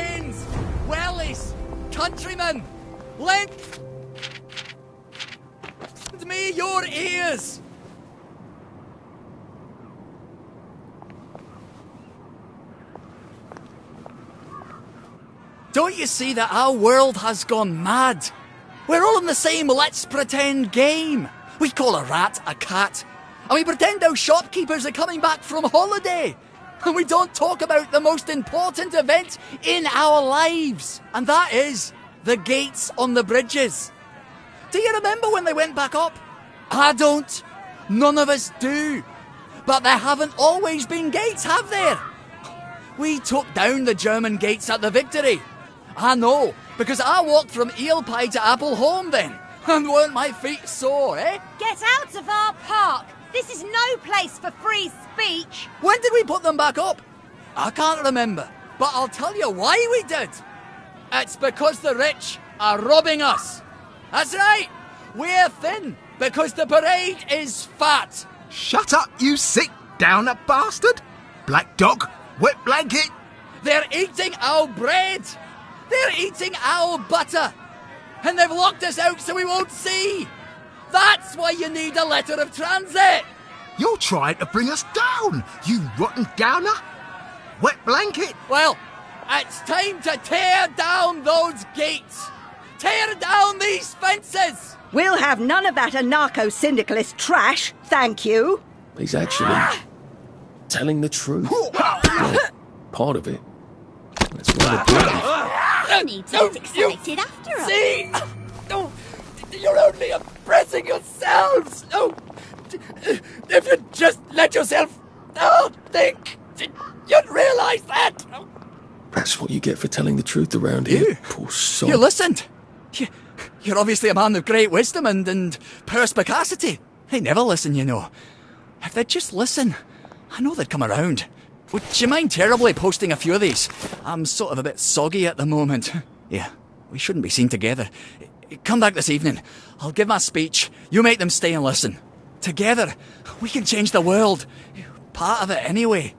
friends, wellies, countrymen, lend me your ears. Don't you see that our world has gone mad? We're all in the same let's pretend game. We call a rat a cat, and we pretend our shopkeepers are coming back from holiday. And we don't talk about the most important event in our lives, and that is the gates on the bridges. Do you remember when they went back up? I don't. None of us do. But there haven't always been gates, have there? We took down the German gates at the Victory. I know, because I walked from Eel Pie to Appleholme then. And weren't my feet sore, eh? Get out of our park! This is no place for free speech! When did we put them back up? I can't remember, but I'll tell you why we did. It's because the rich are robbing us. That's right, we're thin because the parade is fat. Shut up, you sick downer bastard! Black dog, wet blanket! They're eating our bread. They're eating our butter. And they've locked us out so we won't see. That's why you need a letter of transit. You're trying to bring us down, you rotten downer! Wet blanket! Well, it's time to tear down those gates. Tear down these fences. We'll have none of that anarcho-syndicalist trash, thank you. He's actually telling the truth. Well, part of it. That's rather bloody. You need to get excited after all. See? No, you're only oppressing yourselves. No, if you just let yourself think, you'd realise that. That's what you get for telling the truth around here. Poor soul. You listened. You're obviously a man of great wisdom and perspicacity. They never listen, you know. If they'd just listen, I know they'd come around. Would you mind terribly posting a few of these? I'm sort of a bit soggy at the moment. Yeah, we shouldn't be seen together. Come back this evening. I'll give my speech. You make them stay and listen. Together, we can change the world. Part of it anyway.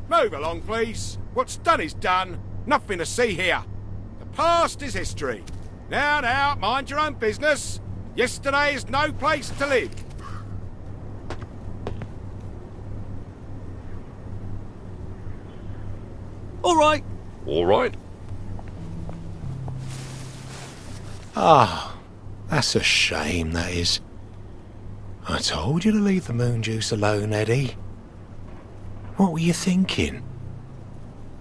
Move along, please. What's done is done. Nothing to see here. The past is history. Now, mind your own business. Yesterday is no place to live. All right. All right. Ah, that's a shame, that is. I told you to leave the moon juice alone, Eddie. What were you thinking?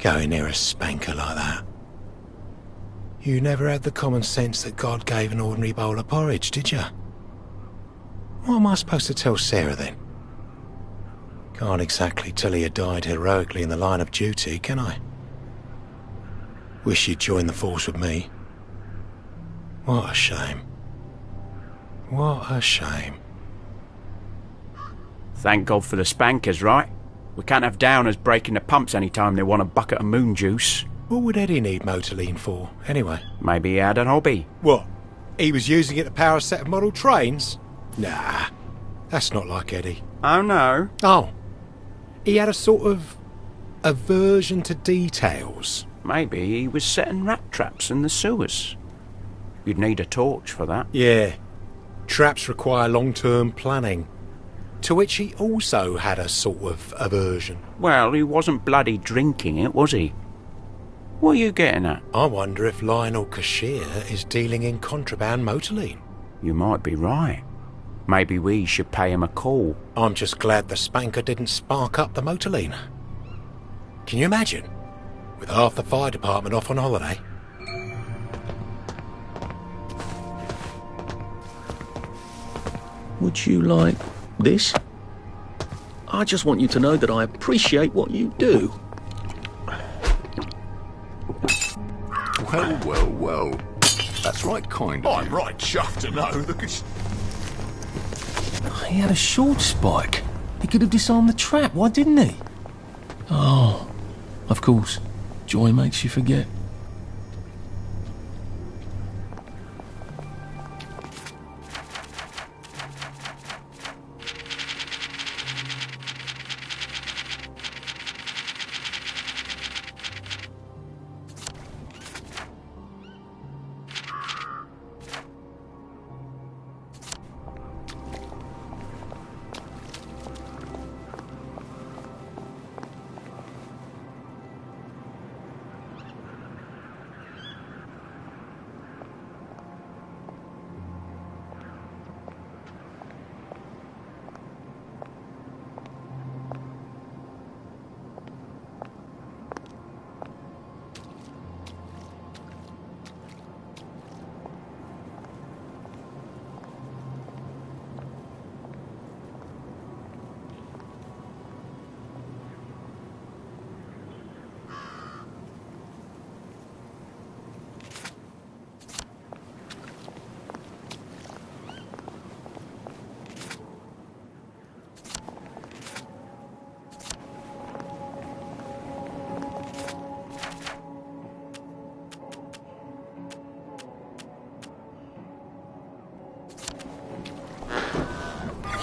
Going near a spanker like that? You never had the common sense that God gave an ordinary bowl of porridge, did you? What am I supposed to tell Sarah then? Can't exactly tell her you died heroically in the line of duty, can I? Wish you'd joined the force with me. What a shame. What a shame. Thank God for the spankers, right? We can't have downers breaking the pumps any time they want a bucket of moon juice. What would Eddie need motorline for, anyway? Maybe he had an hobby. What? He was using it to power a set of model trains? Nah, that's not like Eddie. Oh, no? Oh, he had a sort of aversion to details. Maybe he was setting rat traps in the sewers. You'd need a torch for that. Yeah, traps require long-term planning. To which he also had a sort of aversion. Well, he wasn't bloody drinking it, was he? What are you getting at? I wonder if Lionel Cashier is dealing in contraband motorline. You might be right. Maybe we should pay him a call. I'm just glad the spanker didn't spark up the motorline. Can you imagine? With half the fire department off on holiday. Would you like this? I just want you to know that I appreciate what you do. Well, well, well. That's right kind of I'm right chuffed to know the He had a short spike. He could have disarmed the trap, why didn't he? Oh, of course. Joy makes you forget.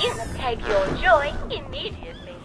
You must take your joy immediately.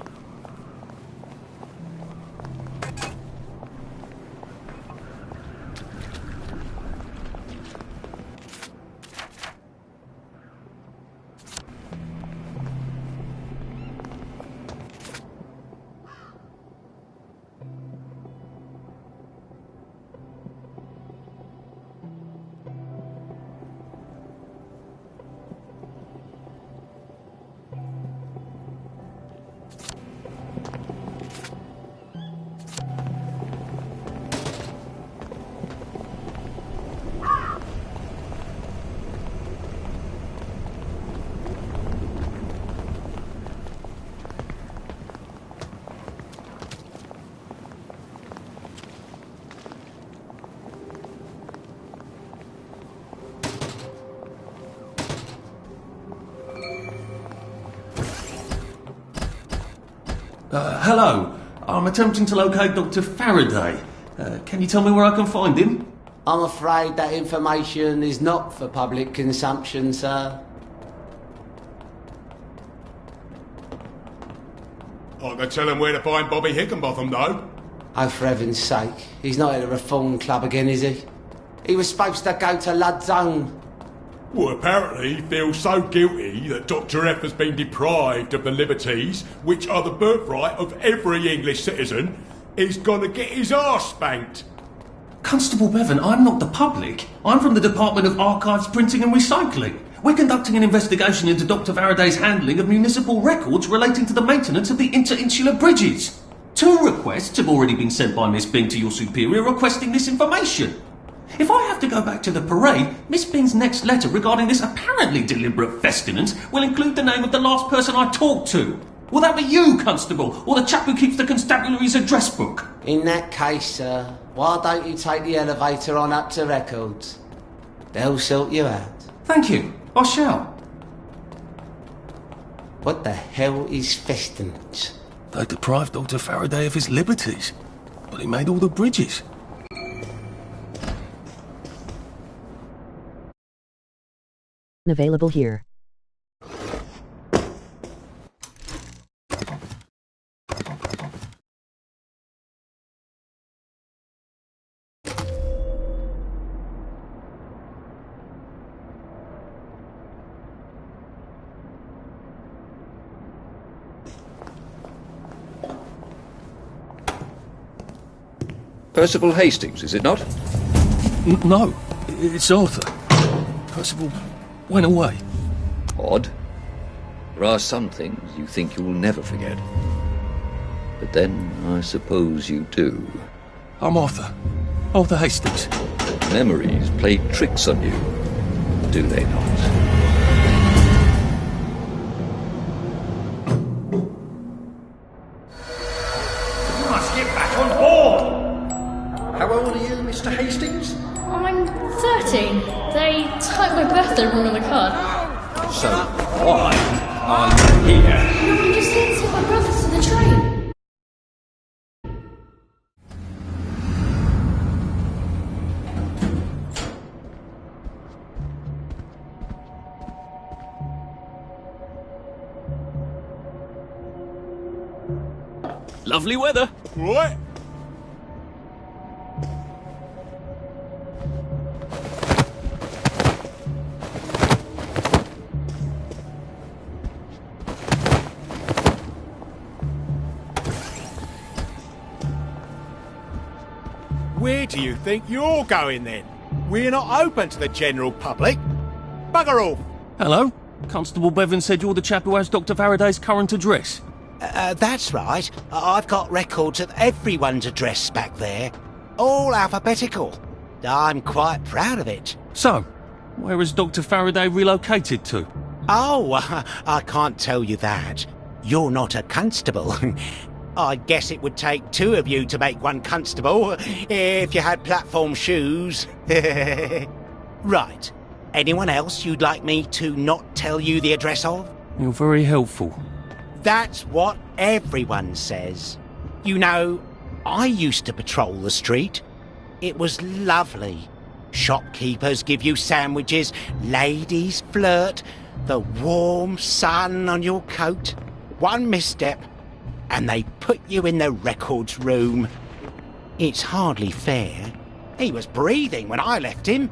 Hello. I'm attempting to locate Dr. Faraday. Can you tell me where I can find him? I'm afraid that information is not for public consumption, sir. I can tell him where to find Bobby Hickenbotham, though. Oh, for heaven's sake. He's not at a reform club again, is he? He was supposed to go to Lud's Own. Well, apparently he feels so guilty that Dr. F has been deprived of the liberties which are the birthright of every English citizen. He's gonna get his arse spanked. Constable Bevan, I'm not the public. I'm from the Department of Archives, Printing and Recycling. We're conducting an investigation into Dr. Faraday's handling of municipal records relating to the maintenance of the interinsular bridges. 2 requests have already been sent by Miss Bing to your superior requesting this information. If I have to go back to the parade, Miss Bing's next letter regarding this apparently deliberate festinance will include the name of the last person I talked to. Will that be you, Constable, or the chap who keeps the constabulary's address book? In that case, sir, why don't you take the elevator on up to records? They'll sort you out. Thank you. I shall. What the hell is festinance? They deprived Dr. Faraday of his liberties, but he made all the bridges. Available here. Percival Hastings, is it not? No, it's Arthur. Percival went away. Odd. There are some things you think you will never forget. But then, I suppose you do. I'm Arthur. Arthur Hastings. Memories play tricks on you, do they not? How old are you, Mr. Hastings? I'm 13. They typed my birthday wrong on the card. So, why are you here? I'm just here to take my brother to the train. Lovely weather. Right. Where do you think you're going then? We're not open to the general public. Bugger off. Hello. Constable Bevan said you're the chap who has Dr. Faraday's current address. That's right. I've got records of everyone's address back there. All alphabetical. I'm quite proud of it. So, where has Dr. Faraday relocated to? Oh, I can't tell you that. You're not a constable. I guess it would take two of you to make one constable, if you had platform shoes. Right. Anyone else you'd like me to not tell you the address of? You're very helpful. That's what everyone says. You know, I used to patrol the street. It was lovely. Shopkeepers give you sandwiches, ladies flirt, the warm sun on your coat. One misstep, and they put you in the records room. It's hardly fair. He was breathing when I left him.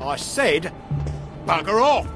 I said, bugger off.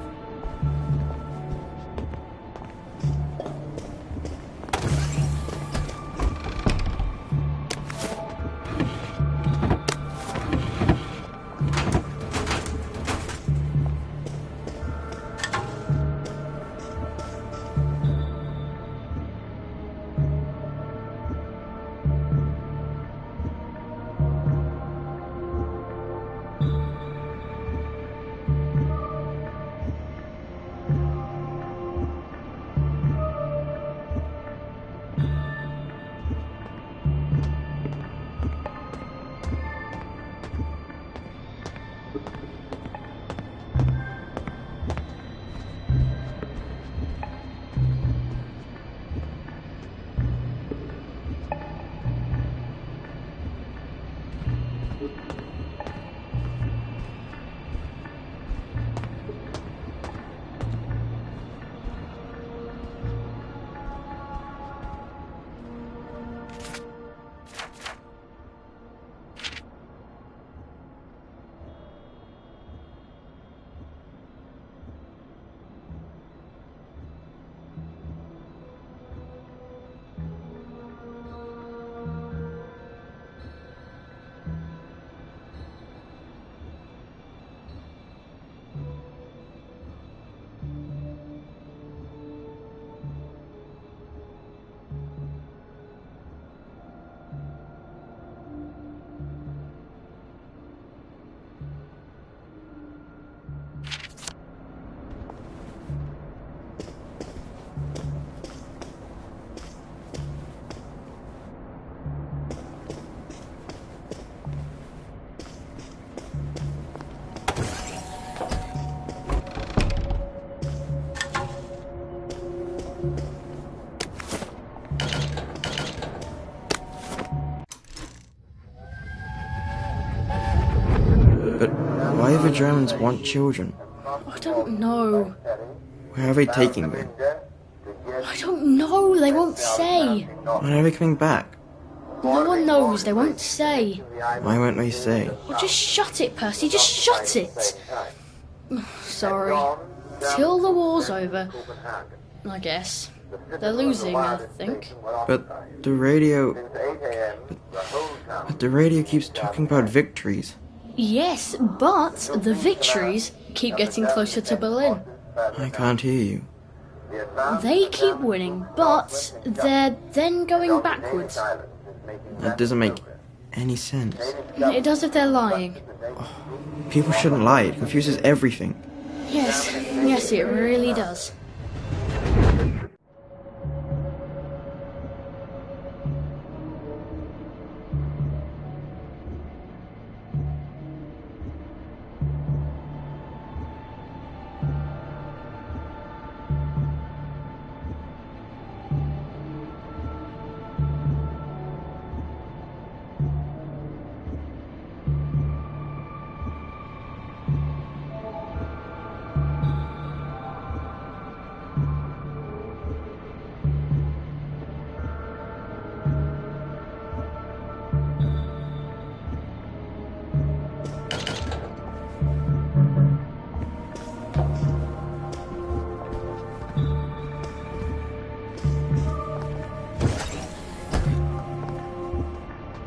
the Germans want children? I don't know. Where are they taking them? I don't know. They won't say. When are they coming back? No one knows. They won't say. Why won't they say? Well, just shut it, Percy. Just shut it. Sorry. Till the war's over, I guess. They're losing, I think. But the radio... But the radio keeps talking about victories. Yes, but the victories keep getting closer to Berlin. I can't hear you. They keep winning, but they're then going backwards. That doesn't make any sense. It does if they're lying. People shouldn't lie. It confuses everything. Yes, it really does.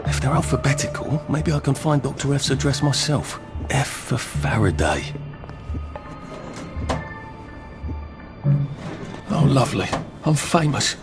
If they're alphabetical, maybe I can find Dr. F's address myself. F for Faraday. Oh, lovely. I'm famous.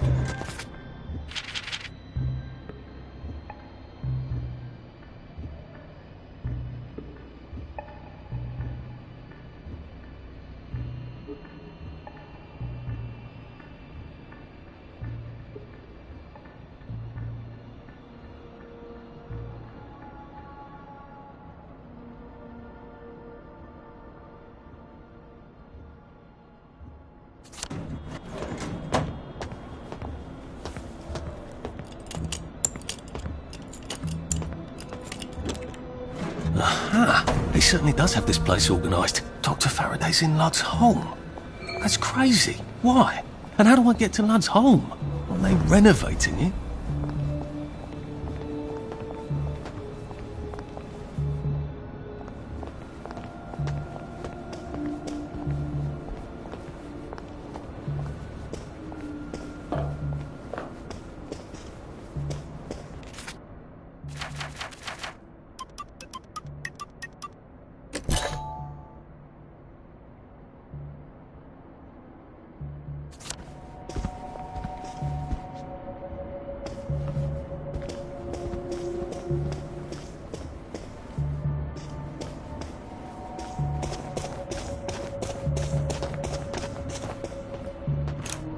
Aha! He certainly does have this place organised. Dr. Faraday's in Lud's home. That's crazy. Why? And how do I get to Lud's home? Are they renovating it?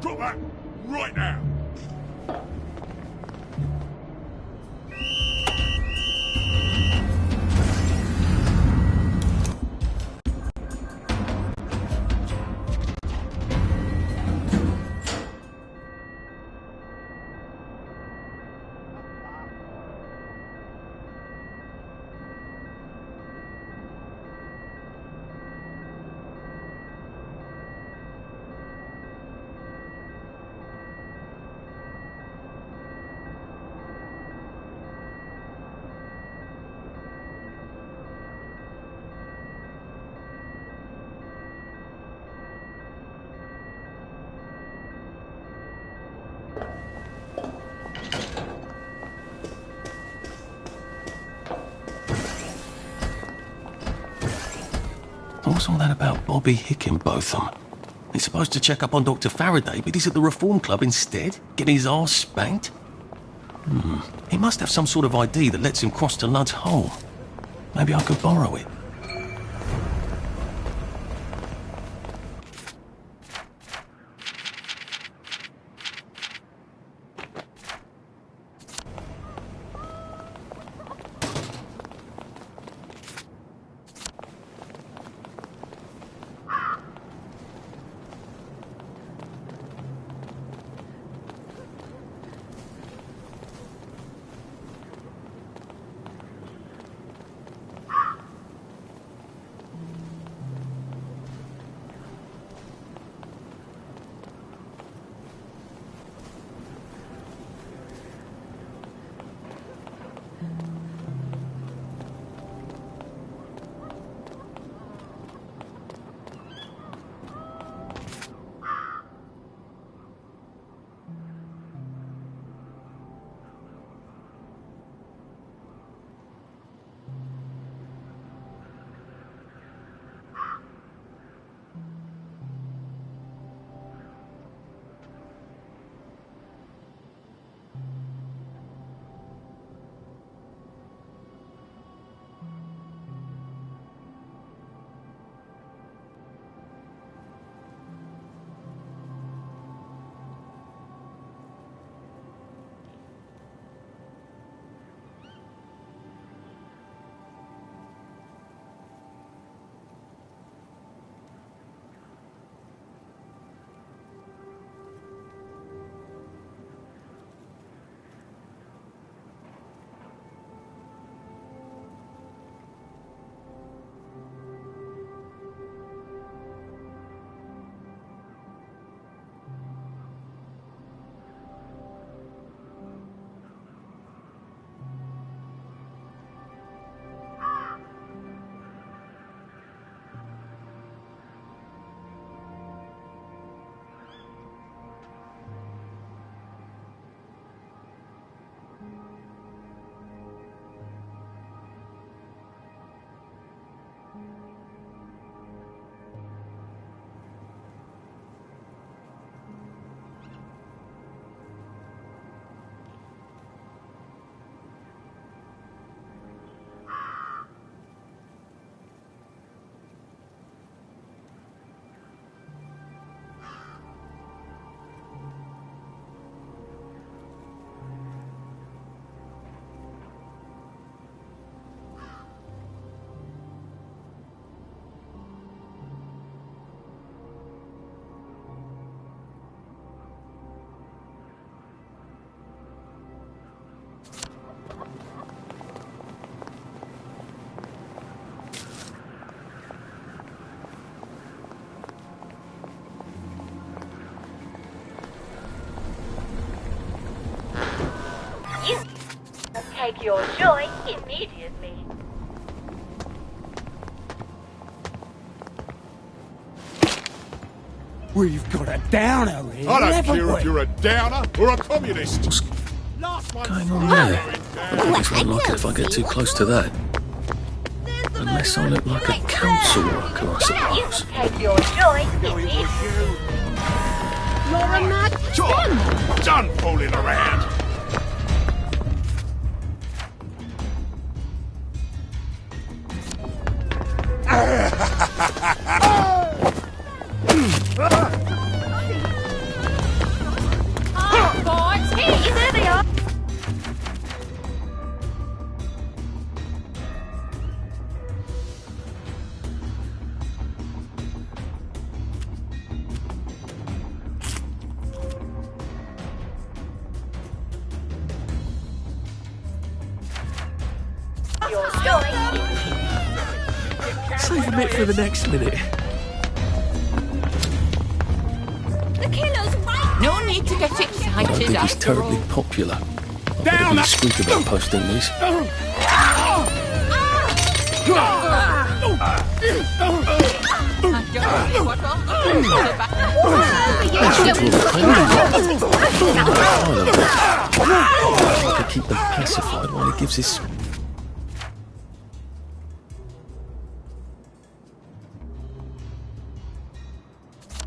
Drop that right now! What's all that about Bobby Hickenbotham? He's supposed to check up on Dr. Faraday, but he's at the Reform Club instead, getting his arse spanked? He must have some sort of ID that lets him cross to Lud's home. Maybe I could borrow it. take your joy immediately. We've got a downer here. I don't haven't care we? if you're a downer or a communist. Going on there? I guess I like it if I get too close to that. Unless I look like a council worker, I suppose. Take your joy immediately. You're a mad Done fooling around. boys. Here, there they are. Your joy. Save a bit for the next minute. The killer's right. No need to get excited. I don't think he's after terribly all. popular. I better be discreet about posting these. I could keep them pacified while he gives his...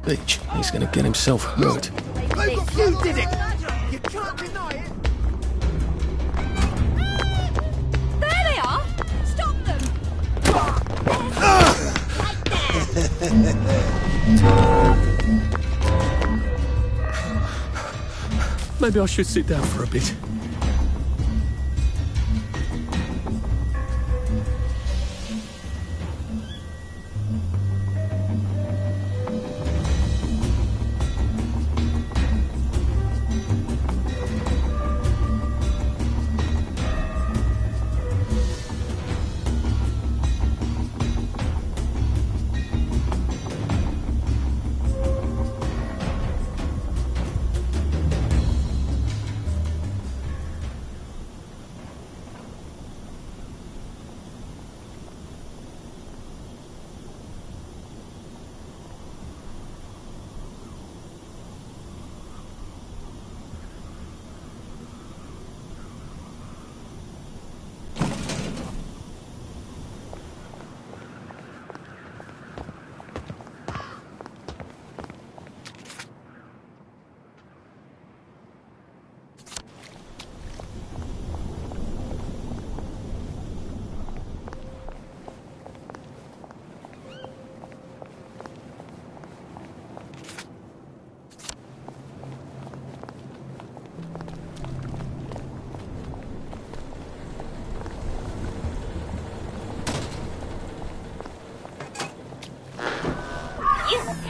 speech. He's going to get himself hurt. You did it! You can't deny it! There they are. Stop them. Maybe I should sit down for a bit.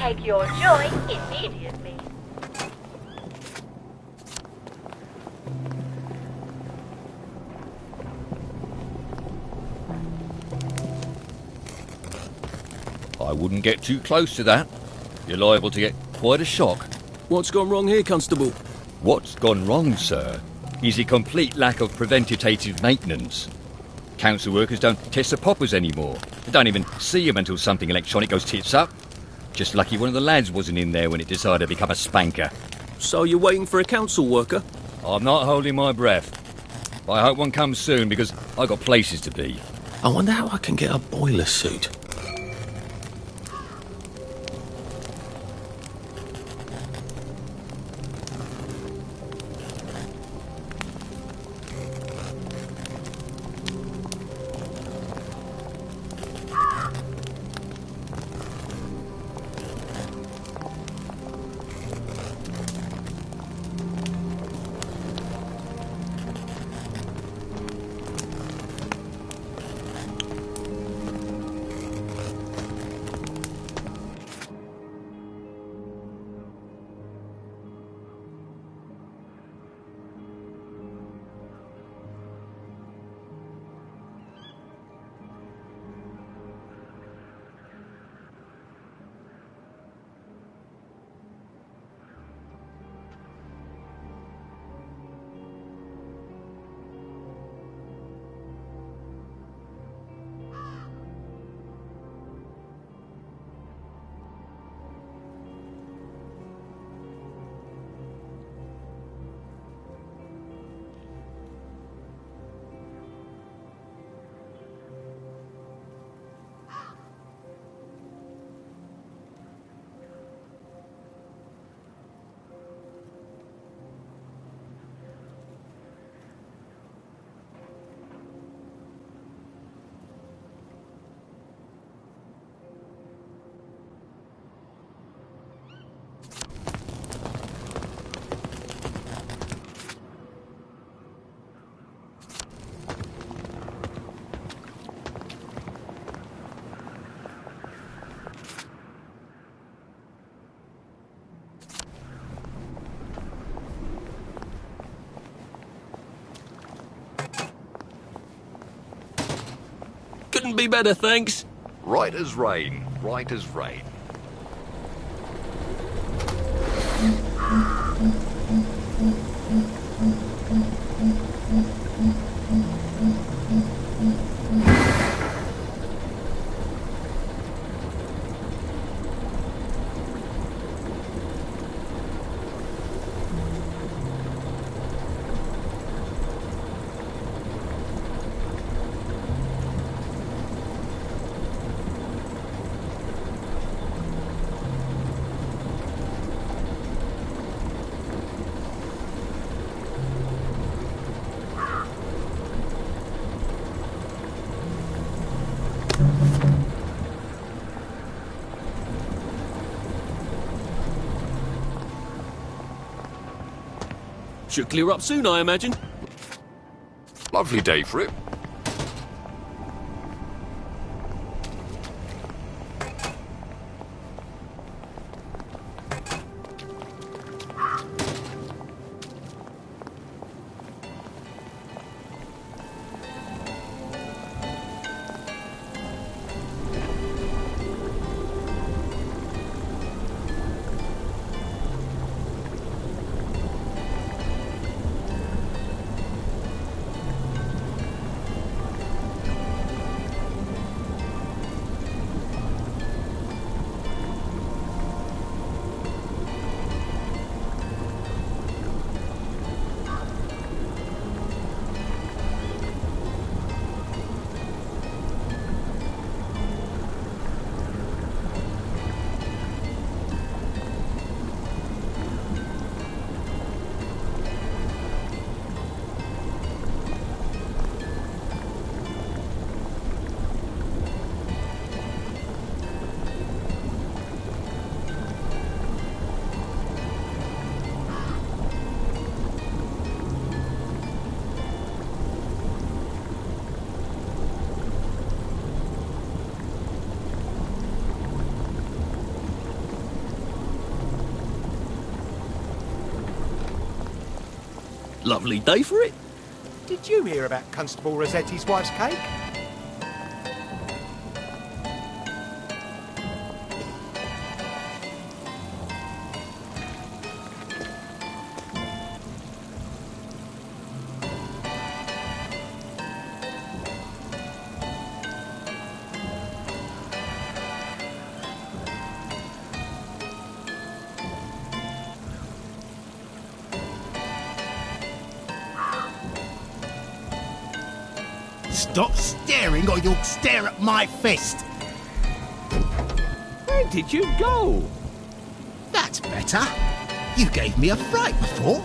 Take your joy immediately. I wouldn't get too close to that. You're liable to get quite a shock. What's gone wrong here, Constable? What's gone wrong, sir, is a complete lack of preventative maintenance. Council workers don't test the poppers anymore. They don't even see them until something electronic goes tits up. Just lucky one of the lads wasn't in there when it decided to become a spanker. So you're waiting for a council worker? I'm not holding my breath. But I hope one comes soon because I've got places to be. I wonder how I can get a boiler suit. Couldn't be better, thanks. Right as rain. Right as rain. Should clear up soon, I imagine. Lovely day for it. Lovely day for it. Did you hear about Constable Rossetti's wife's cake? Stop staring or you'll stare at my fist. Where did you go? That's better. You gave me a fright before.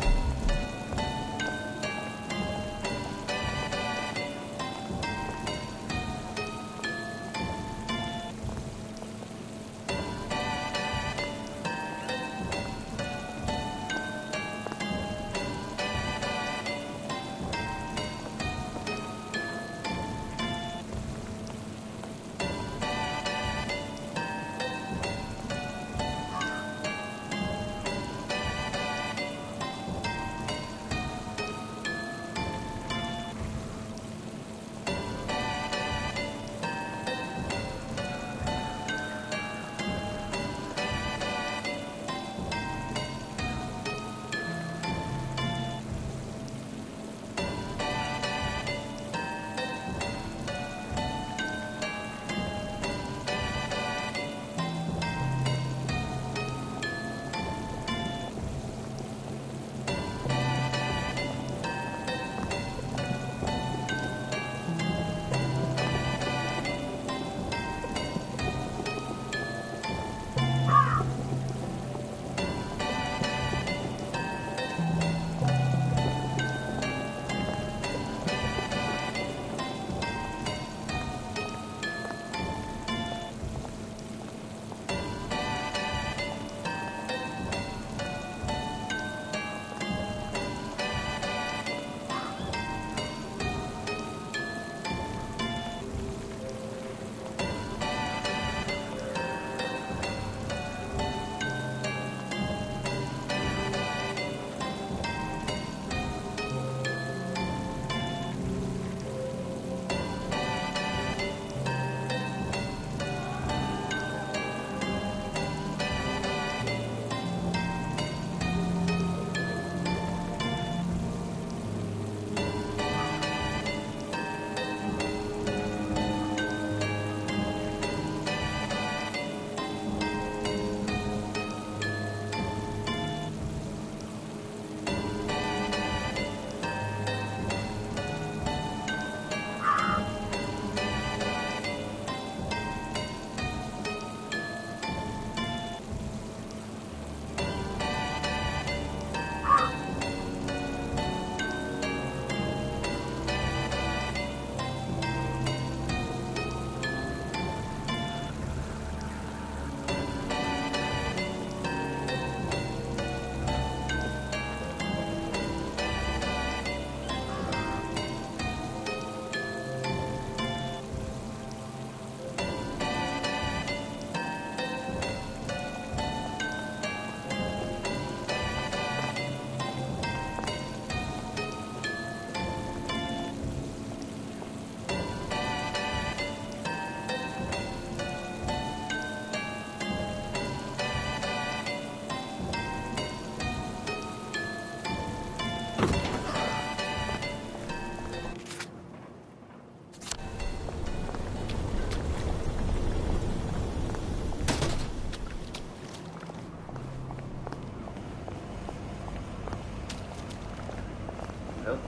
Please,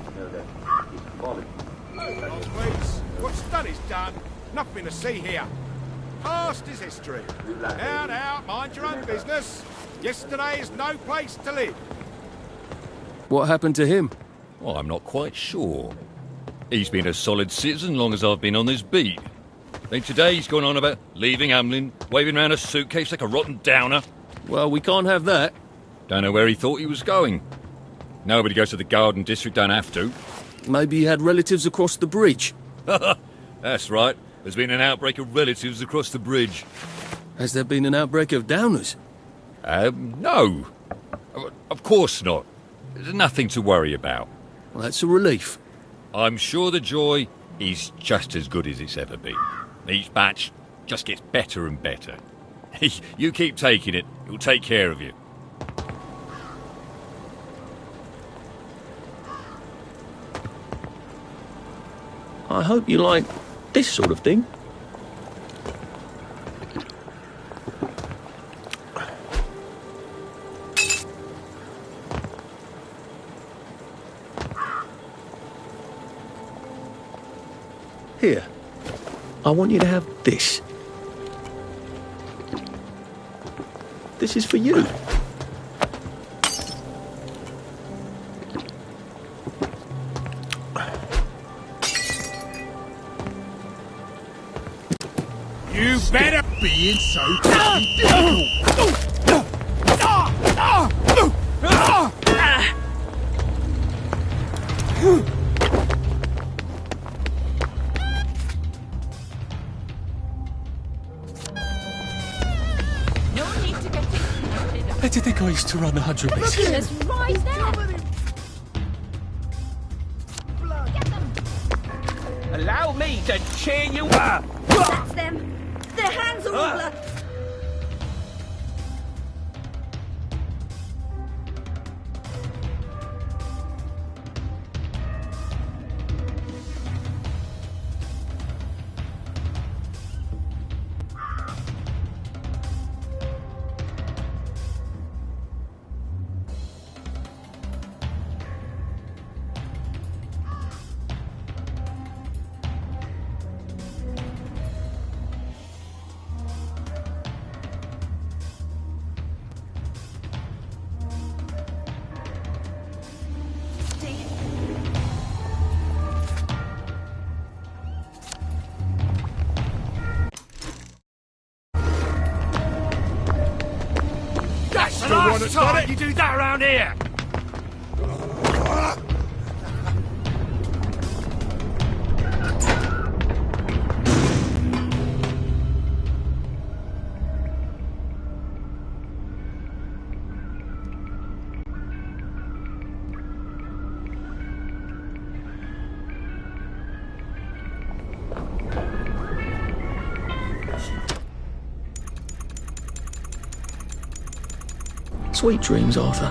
what's done is done. Nothing to see here. Past is history. Now, mind your own business. Yesterday is no place to live. What happened to him? Well, I'm not quite sure. He's been a solid citizen long as I've been on this beat. Then today he's gone on about leaving Hamlin, waving around a suitcase like a rotten downer. Well, we can't have that. Don't know where he thought he was going. Nobody goes to the Garden District, don't have to. Maybe he had relatives across the bridge. That's right. There's been an outbreak of relatives across the bridge. Has there been an outbreak of downers? No. Of course not. There's nothing to worry about. Well, that's a relief. I'm sure the joy is just as good as it's ever been. Each batch just gets better and better. You keep taking it, it'll take care of you. I hope you like this sort of thing. Here, I want you to have this. This is for you. You better being so difficult. Where did they go used to run the 100 meters? Look at us right there. Allow me to cheer you up. That's them. Their hands are all blood. That's the last time you do that around here. Sweet dreams, Arthur.